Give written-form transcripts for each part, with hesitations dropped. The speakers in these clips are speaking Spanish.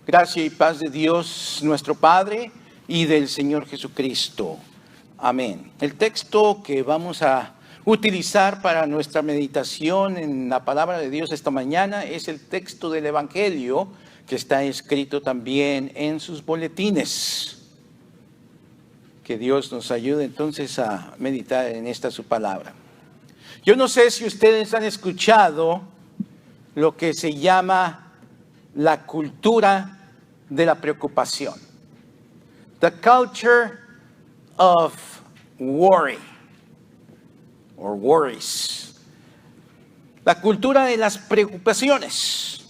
Gracia y paz de Dios nuestro Padre y del Señor Jesucristo. Amén. El texto que vamos a utilizar para nuestra meditación en la palabra de Dios esta mañana es el texto del Evangelio que está escrito también en sus boletines. Que Dios nos ayude entonces a meditar en esta su palabra. Yo no sé si ustedes han escuchado lo que se llama la cultura de la preocupación. The culture of worry or worries. La cultura de las preocupaciones.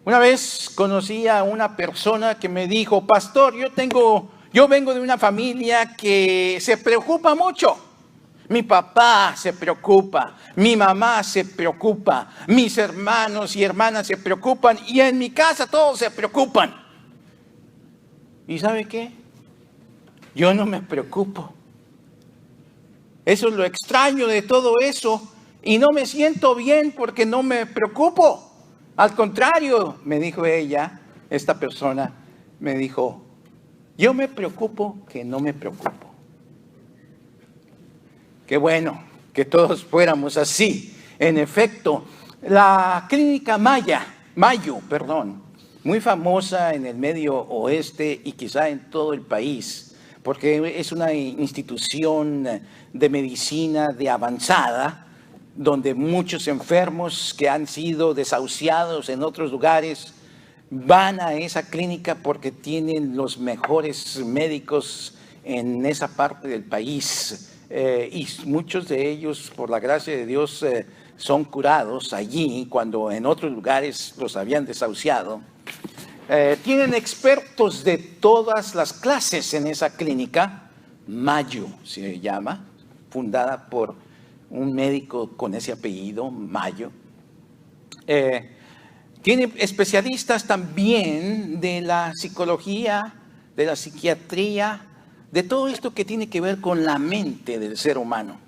Una vez conocí a una persona que me dijo: pastor, yo vengo de una familia que se preocupa mucho. Mi papá se preocupa, mi mamá se preocupa, mis hermanos y hermanas se preocupan y en mi casa todos se preocupan. ¿Y sabe qué? Yo no me preocupo. Eso es lo extraño de todo eso y no me siento bien porque no me preocupo. Al contrario, me dijo ella, esta persona, me dijo: yo me preocupo que no me preocupo. Qué bueno que todos fuéramos así. En efecto, la clínica Mayo, muy famosa en el Medio Oeste y quizá en todo el país, porque es una institución de medicina de avanzada, donde muchos enfermos que han sido desahuciados en otros lugares van a esa clínica porque tienen los mejores médicos en esa parte del país. Y muchos de ellos, por la gracia de Dios, son curados allí cuando en otros lugares los habían desahuciado. Tienen expertos de todas las clases en esa clínica. Mayo se llama, fundada por un médico con ese apellido, Mayo. Tiene especialistas también de la psicología, de la psiquiatría, de todo esto que tiene que ver con la mente del ser humano.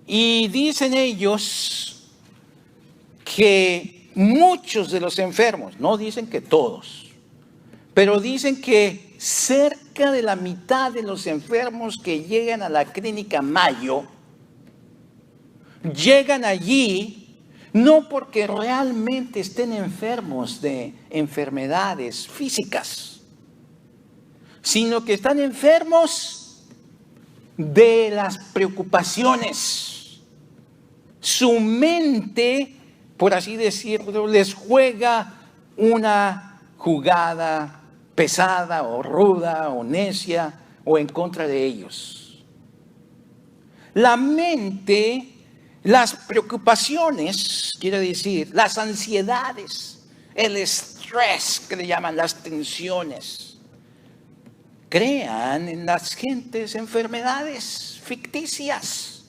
Y dicen ellos que muchos de los enfermos, no dicen que todos, pero dicen que cerca de la mitad de los enfermos que llegan a la clínica Mayo, llegan allí no porque realmente estén enfermos de enfermedades físicas, sino que están enfermos de las preocupaciones. Su mente, por así decirlo, les juega una jugada pesada o ruda o necia o en contra de ellos. La mente, las preocupaciones, quiere decir, las ansiedades, el estrés que le llaman, las tensiones, crean en las gentes enfermedades ficticias.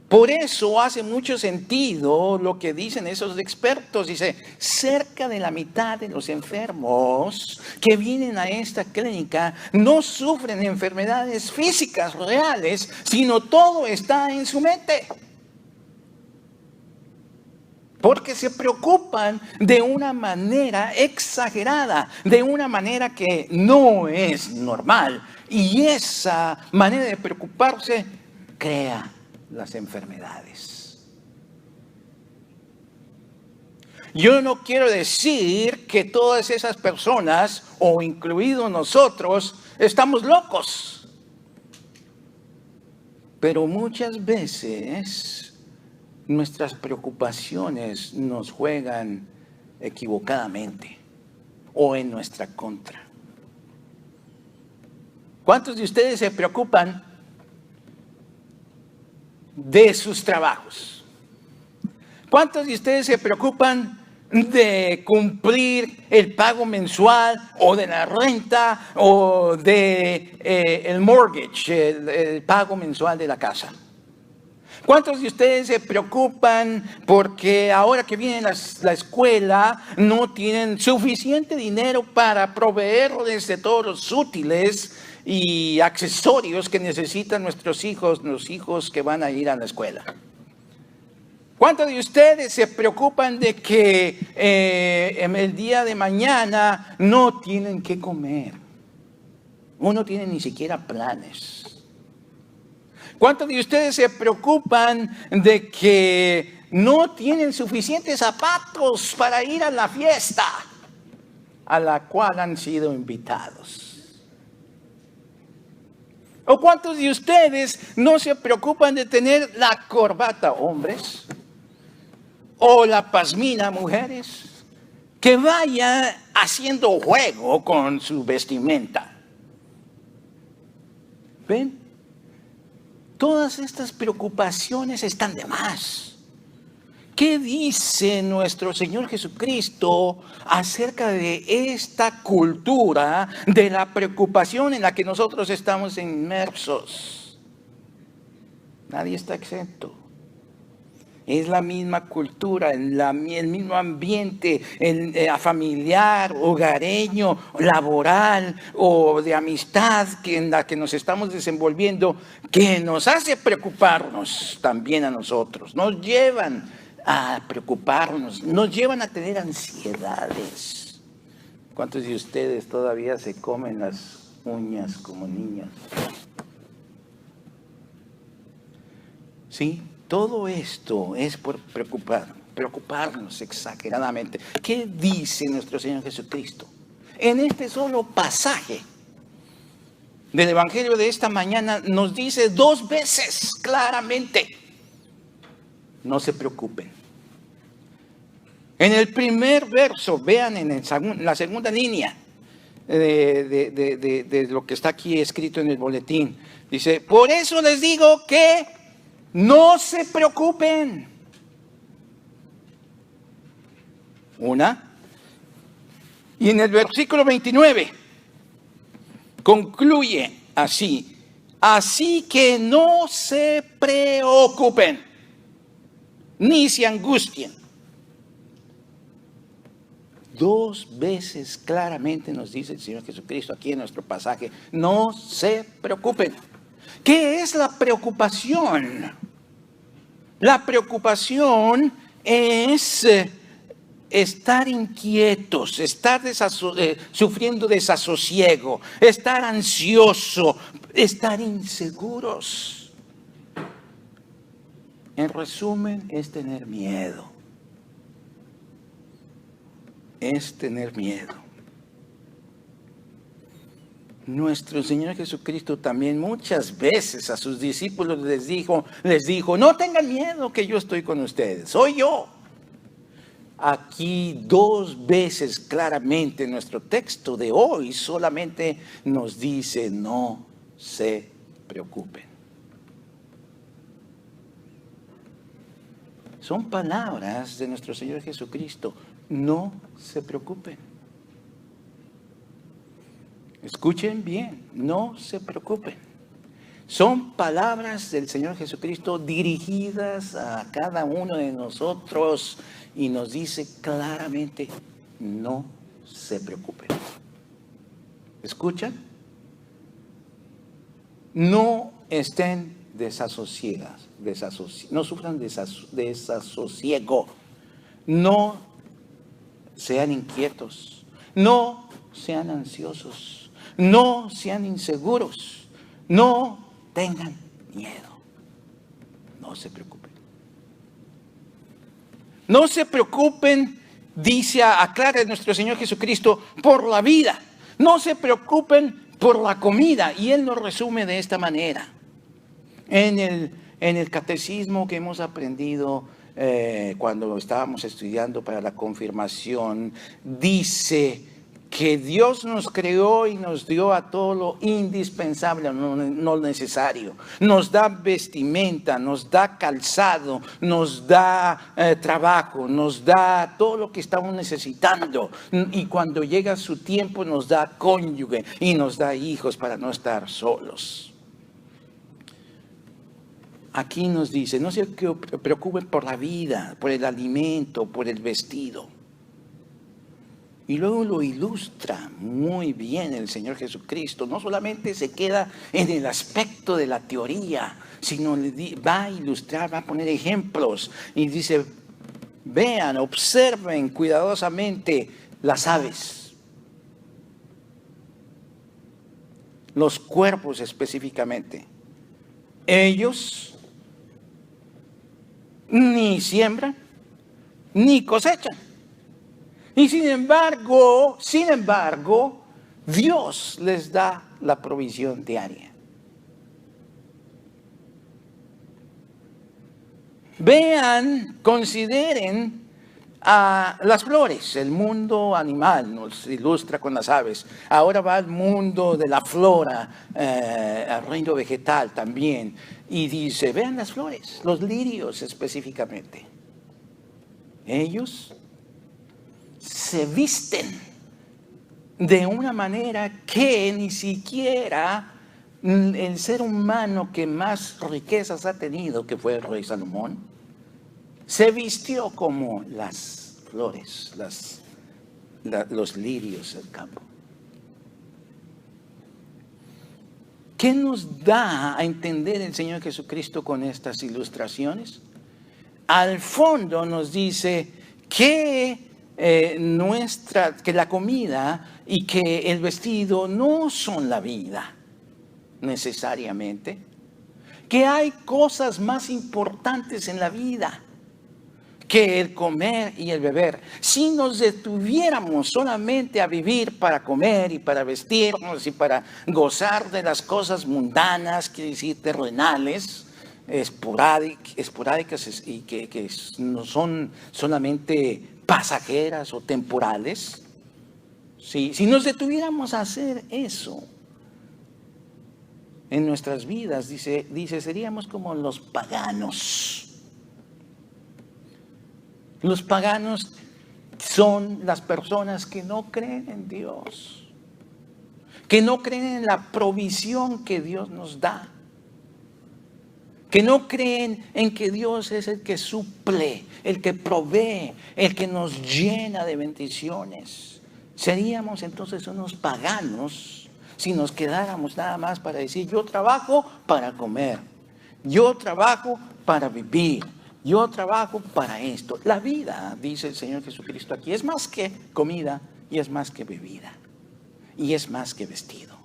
Por eso hace mucho sentido lo que dicen esos expertos. Dice, cerca de la mitad de los enfermos que vienen a esta clínica no sufren enfermedades físicas reales, sino todo está en su mente. Porque se preocupan de una manera exagerada, de una manera que no es normal. Y esa manera de preocuparse crea las enfermedades. Yo no quiero decir que todas esas personas, o incluidos nosotros, estamos locos. Pero muchas veces nuestras preocupaciones nos juegan equivocadamente o en nuestra contra. ¿Cuántos de ustedes se preocupan de sus trabajos? ¿Cuántos de ustedes se preocupan de cumplir el pago mensual o de la renta o de el mortgage, el pago mensual de la casa? ¿Cuántos de ustedes se preocupan porque ahora que viene la escuela no tienen suficiente dinero para proveerles de todos los útiles y accesorios que necesitan nuestros hijos, los hijos que van a ir a la escuela? ¿Cuántos de ustedes se preocupan de que en el día de mañana no tienen que comer? Uno tiene ni siquiera planes. ¿Cuántos de ustedes se preocupan de que no tienen suficientes zapatos para ir a la fiesta a la cual han sido invitados? ¿O cuántos de ustedes no se preocupan de tener la corbata, hombres? ¿O la pashmina, mujeres? Que vaya haciendo juego con su vestimenta. ¿Ven? Todas estas preocupaciones están de más. ¿Qué dice nuestro Señor Jesucristo acerca de esta cultura de la preocupación en la que nosotros estamos inmersos? Nadie está exento. Es la misma cultura, el mismo ambiente familiar, hogareño, laboral o de amistad en la que nos estamos desenvolviendo, que nos hace preocuparnos también a nosotros. Nos llevan a preocuparnos, nos llevan a tener ansiedades. ¿Cuántos de ustedes todavía se comen las uñas como niños? Sí. Todo esto es por preocuparnos exageradamente. ¿Qué dice nuestro Señor Jesucristo? En este solo pasaje del Evangelio de esta mañana nos dice 2 veces claramente: no se preocupen. En el primer verso, vean en la segunda línea de lo que está aquí escrito en el boletín, dice: por eso les digo que no se preocupen. Y en el versículo 29 concluye así: así que no se preocupen, ni se angustien. 2 veces claramente nos dice el Señor Jesucristo aquí en nuestro pasaje: no se preocupen. ¿Qué es la preocupación? La preocupación es estar inquietos, estar sufriendo desasosiego, estar ansioso, estar inseguros. En resumen, es tener miedo. Es tener miedo. Nuestro Señor Jesucristo también muchas veces a sus discípulos les dijo, no tengan miedo, que yo estoy con ustedes, soy yo. Aquí 2 veces claramente nuestro texto de hoy solamente nos dice: no se preocupen. Son palabras de nuestro Señor Jesucristo: no se preocupen. Escuchen bien, no se preocupen. Son palabras del Señor Jesucristo dirigidas a cada uno de nosotros y nos dice claramente: no se preocupen. ¿Escuchan? No estén desasosiegados, no sufran desasosiego, no sean inquietos, no sean ansiosos. No sean inseguros, no tengan miedo, no se preocupen. No se preocupen, dice, aclara nuestro Señor Jesucristo, por la vida. No se preocupen por la comida. Y Él lo resume de esta manera. En el catecismo que hemos aprendido cuando estábamos estudiando para la confirmación, dice que Dios nos creó y nos dio a todo lo indispensable, no necesario. Nos da vestimenta, nos da calzado, nos da trabajo, nos da todo lo que estamos necesitando. Y cuando llega su tiempo nos da cónyuge y nos da hijos para no estar solos. Aquí nos dice: no se preocupen por la vida, por el alimento, por el vestido. Y luego lo ilustra muy bien el Señor Jesucristo. No solamente se queda en el aspecto de la teoría, sino va a ilustrar, va a poner ejemplos. Y dice, vean, observen cuidadosamente las aves, los cuervos específicamente. Ellos ni siembran, ni cosechan. Y sin embargo, Dios les da la provisión diaria. Vean, consideren a las flores. El mundo animal nos ilustra con las aves. Ahora va al mundo de la flora, al reino vegetal también. Y dice, vean las flores, los lirios específicamente. Ellos se visten de una manera que ni siquiera el ser humano que más riquezas ha tenido, que fue el rey Salomón, se vistió como las flores, los lirios del campo. ¿Qué nos da a entender el Señor Jesucristo con estas ilustraciones? Al fondo nos dice que que la comida y que el vestido no son la vida necesariamente, que hay cosas más importantes en la vida que el comer y el beber. Si nos detuviéramos solamente a vivir para comer y para vestirnos y para gozar de las cosas mundanas, quiere decir terrenales, esporádicas y que no son solamente pasajeras o temporales, ¿sí? Si nos detuviéramos a hacer eso en nuestras vidas, dice, seríamos como los paganos. Los paganos son las personas que no creen en Dios, que no creen en la provisión que Dios nos da, que no creen en que Dios es el que suple, el que provee, el que nos llena de bendiciones. Seríamos entonces unos paganos si nos quedáramos nada más para decir, yo trabajo para comer, yo trabajo para vivir, yo trabajo para esto. La vida, dice el Señor Jesucristo aquí, es más que comida y es más que bebida y es más que vestido.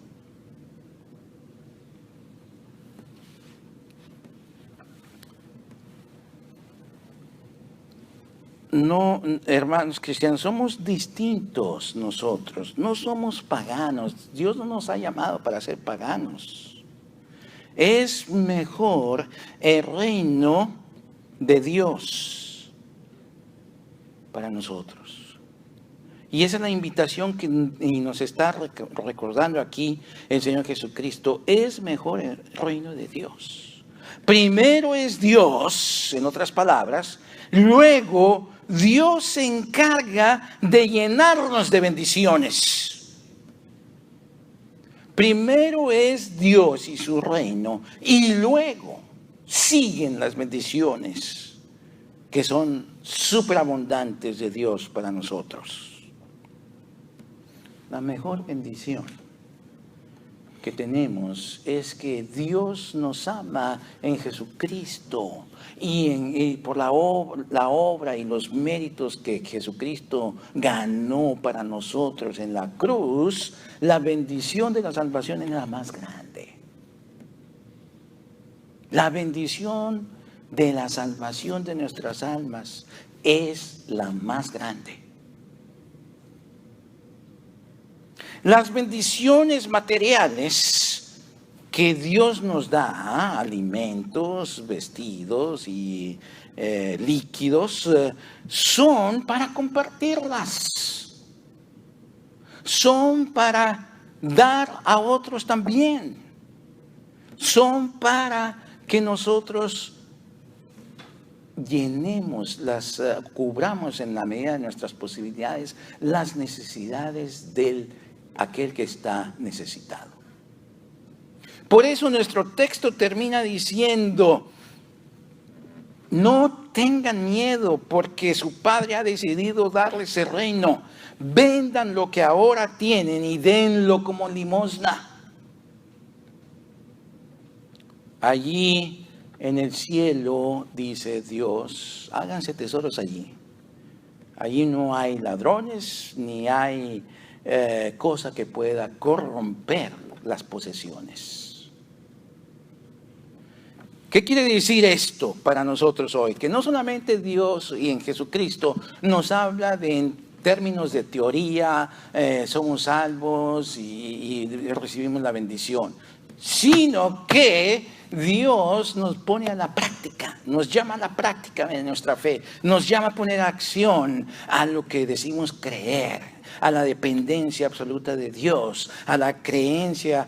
No, hermanos cristianos, somos distintos nosotros, no somos paganos. Dios no nos ha llamado para ser paganos. Es mejor el reino de Dios para nosotros. Y esa es la invitación que nos está recordando aquí el Señor Jesucristo. Es mejor el reino de Dios. Primero es Dios, en otras palabras, luego Dios se encarga de llenarnos de bendiciones. Primero es Dios y su reino, y luego siguen las bendiciones que son superabundantes de Dios para nosotros. La mejor bendición que tenemos es que Dios nos ama en Jesucristo y por la obra y los méritos que Jesucristo ganó para nosotros en la cruz. La bendición de la salvación es la más grande. La bendición de la salvación de nuestras almas es la más grande. Las bendiciones materiales que Dios nos da, alimentos, vestidos y líquidos, son para compartirlas. Son para dar a otros también. Son para que nosotros cubramos en la medida de nuestras posibilidades las necesidades de aquel que está necesitado. Por eso nuestro texto termina diciendo, No tengan miedo porque su Padre ha decidido darles el reino. Vendan lo que ahora tienen y denlo como limosna. Allí en el cielo, dice Dios, háganse tesoros allí. Allí no hay ladrones ni hay cosa que pueda corromper las posesiones. ¿Qué quiere decir esto para nosotros hoy? Que no solamente Dios y en Jesucristo nos habla en términos de teoría, somos salvos y recibimos la bendición, sino que Dios nos pone a la práctica, nos llama a la práctica de nuestra fe, nos llama a poner acción a lo que decimos creer, a la dependencia absoluta de Dios, a la creencia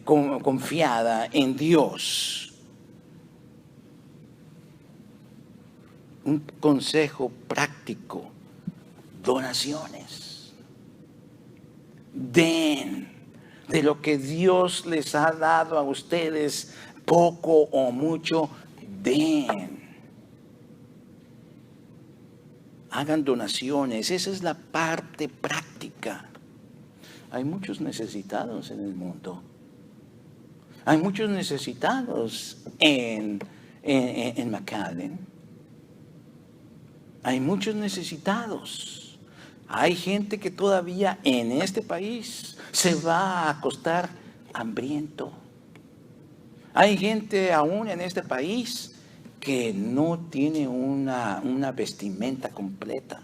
confiada en Dios. Un consejo práctico: donaciones. Den de lo que Dios les ha dado a ustedes, poco o mucho, den. Hagan donaciones, esa es la parte práctica. Hay muchos necesitados en el mundo. Hay muchos necesitados en McAllen. Hay muchos necesitados. Hay gente que todavía en este país se va a acostar hambriento. Hay gente aún en este país que no tiene una vestimenta completa.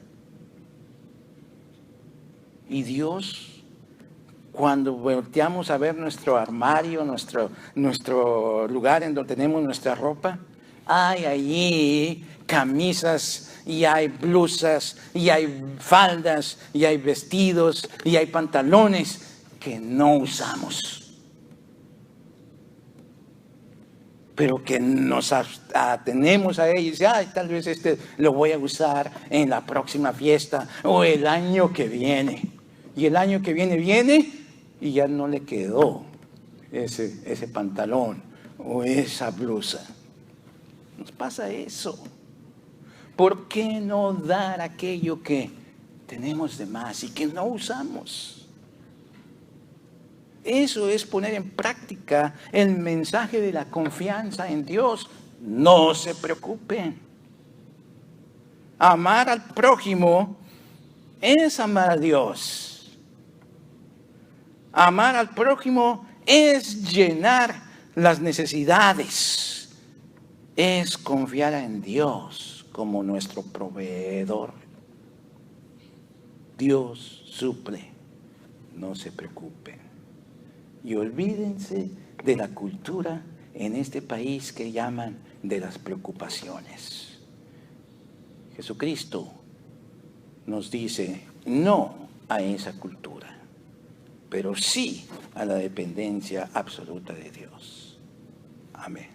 Y Dios, cuando volteamos a ver nuestro armario, nuestro lugar en donde tenemos nuestra ropa, hay allí camisas, y hay blusas, y hay faldas, y hay vestidos, y hay pantalones que no usamos, pero que nos atenemos a ellos. Ay, tal vez lo voy a usar en la próxima fiesta o el año que viene. Y el año que viene y ya no le quedó ese pantalón o esa blusa. Nos pasa eso. ¿Por qué no dar aquello que tenemos de más y que no usamos? Eso es poner en práctica el mensaje de la confianza en Dios. No se preocupen. Amar al prójimo es amar a Dios. Amar al prójimo es llenar las necesidades. Es confiar en Dios como nuestro proveedor. Dios suple, no se preocupen. Y olvídense de la cultura en este país que llaman de las preocupaciones. Jesucristo nos dice no a esa cultura, pero sí a la dependencia absoluta de Dios. Amén.